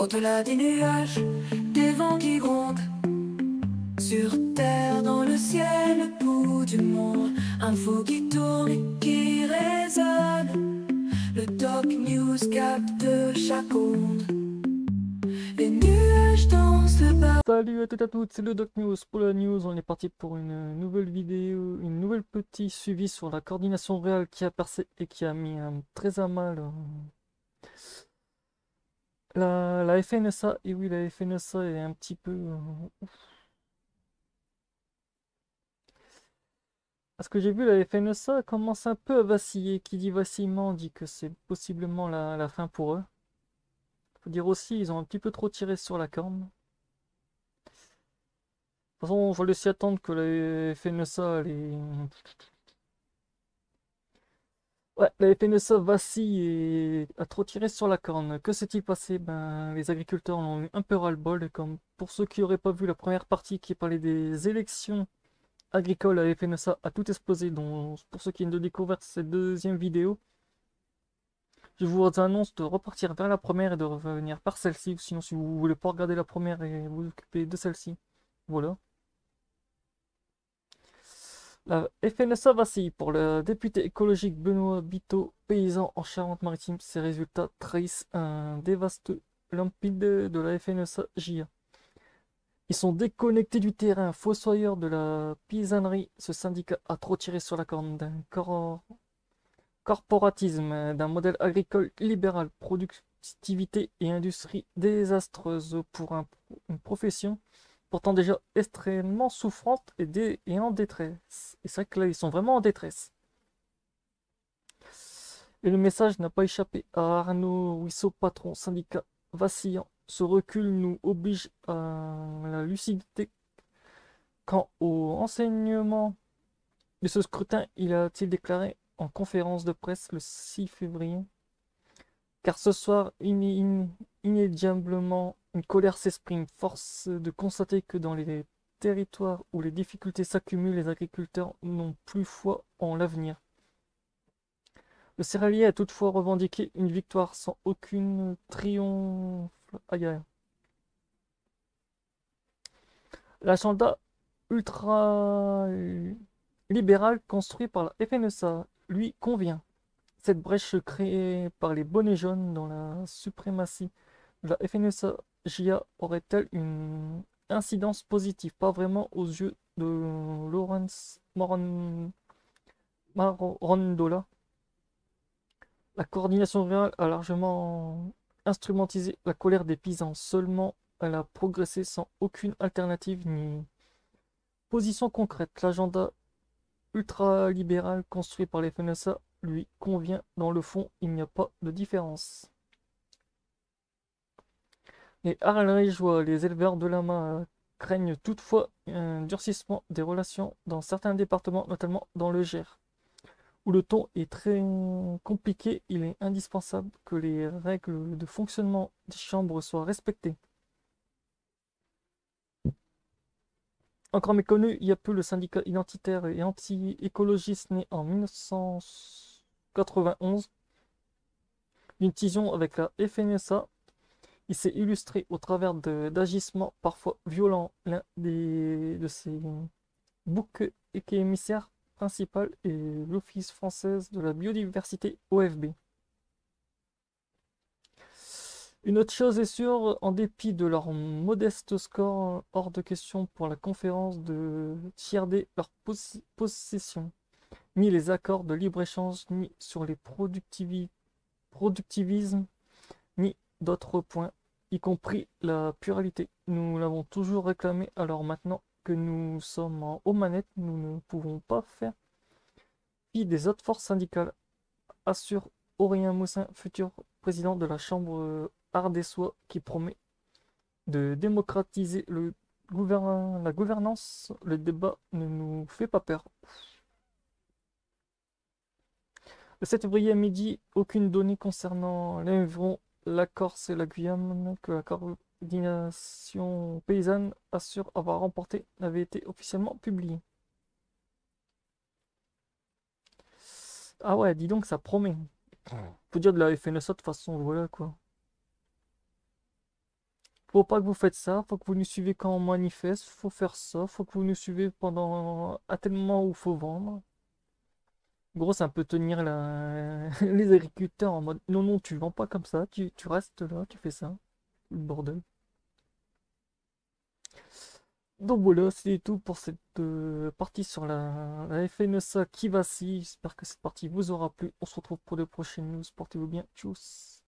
Au-delà des nuages, des vents qui grondent, sur terre, dans le ciel, le bout du monde, info qui tourne et qui résonne. Le Doc News capte chaque onde. Les nuages dansent le bas. Salut à toutes et à toutes, c'est le Doc News. Pour la news, on est parti pour une nouvelle vidéo, une nouvelle petit suivi sur la coordination réelle qui a percé et qui a mis très à mal la FNSA. Et oui, la FNSA est un petit peu... à ce que j'ai vu, la FNSA commence un peu à vaciller. Qui dit vacillement dit que c'est possiblement la fin pour eux. Faut dire aussi, ils ont un petit peu trop tiré sur la corne. De toute façon, on fallait s'y attendre que la FNSA, ouais, la FNSA vacille et a trop tiré sur la corne. Que s'est-il passé? Ben, les agriculteurs en ont eu un peu ras-le-bol. Et comme pour ceux qui n'auraient pas vu la première partie qui parlait des élections agricoles, la FNSA a tout explosé. Donc, pour ceux qui viennent de découvrir cette deuxième vidéo, je vous annonce de repartir vers la première et de revenir par celle-ci. Sinon, si vous voulez pas regarder la première et vous occuper de celle-ci, voilà. La FNSA vacille pour le député écologique Benoît Biteau, paysan en Charente-Maritime. Ces résultats trahissent un dévastateur limpide de la FNSA JA. Ils sont déconnectés du terrain, fossoyeurs de la paysannerie. Ce syndicat a trop tiré sur la corne d'un corporatisme, d'un modèle agricole libéral, productivité et industrie désastreuse pour une profession pourtant déjà extrêmement souffrante et en détresse. Et c'est vrai que là, ils sont vraiment en détresse. Et le message n'a pas échappé à Arnaud Wissot, patron syndicat vacillant. Ce recul nous oblige à la lucidité. Quant au renseignement de ce scrutin, il a-t-il déclaré en conférence de presse le 6 février. Car ce soir, inédiablement, une colère s'exprime. Force de constater que dans les territoires où les difficultés s'accumulent, les agriculteurs n'ont plus foi en l'avenir. Le céréalier a toutefois revendiqué une victoire sans aucune triomphe. Aïe, aïe. L'agenda ultra-libéral construit par la FNSA lui convient. Cette brèche créée par les bonnets jaunes dans la suprématie de la FNSA-JA aurait-elle une incidence positive? Pas vraiment aux yeux de Lawrence Marondola. La coordination rurale a largement instrumentalisé la colère des paysans. Seulement, elle a progressé sans aucune alternative ni position concrète. L'agenda ultralibéral construit par les FNSA lui convient. Dans le fond, il n'y a pas de différence. Les Ariégeois, les éleveurs de lama, craignent toutefois un durcissement des relations dans certains départements, notamment dans le Gers, où le ton est très compliqué. Il est indispensable que les règles de fonctionnement des chambres soient respectées. Encore méconnu, il y a peu, le syndicat identitaire et anti-écologiste né en 1991 d'une scission avec la FNSA. Il s'est illustré au travers d'agissements parfois violents. L'un de ses boucs émissaires principal est l'Office française de la biodiversité, OFB. Une autre chose est sûre, en dépit de leur modeste score, hors de question pour la conférence de tirer leur possession, ni les accords de libre-échange, ni sur les productivismes, ni d'autres points, y compris la pluralité. Nous l'avons toujours réclamé, alors maintenant que nous sommes aux manettes, nous ne pouvons pas faire fi des autres forces syndicales, assure Aurélien Moussin, futur président de la Chambre ardéchoise, qui promet de démocratiser la gouvernance. Le débat ne nous fait pas peur. Le 7 février à midi, aucune donnée concernant l'Aveyron, la Corse et la Guyane que la coordination paysanne assure avoir remporté n'avait été officiellement publiée. Ah ouais, dis donc, ça promet. Faut dire de la FNSA de toute façon, voilà quoi. Faut pas que vous faites ça, faut que vous nous suivez quand on manifeste, faut faire ça, faut que vous nous suivez pendant à tel moment où faut vendre. Gros, c'est un peu tenir les agriculteurs en mode non, non, tu vends pas comme ça, tu restes là, tu fais ça. Le bordel. Donc voilà, c'est tout pour cette partie sur la FNSA qui vacille. J'espère que cette partie vous aura plu. On se retrouve pour de prochaines news. Portez-vous bien. Tchuss.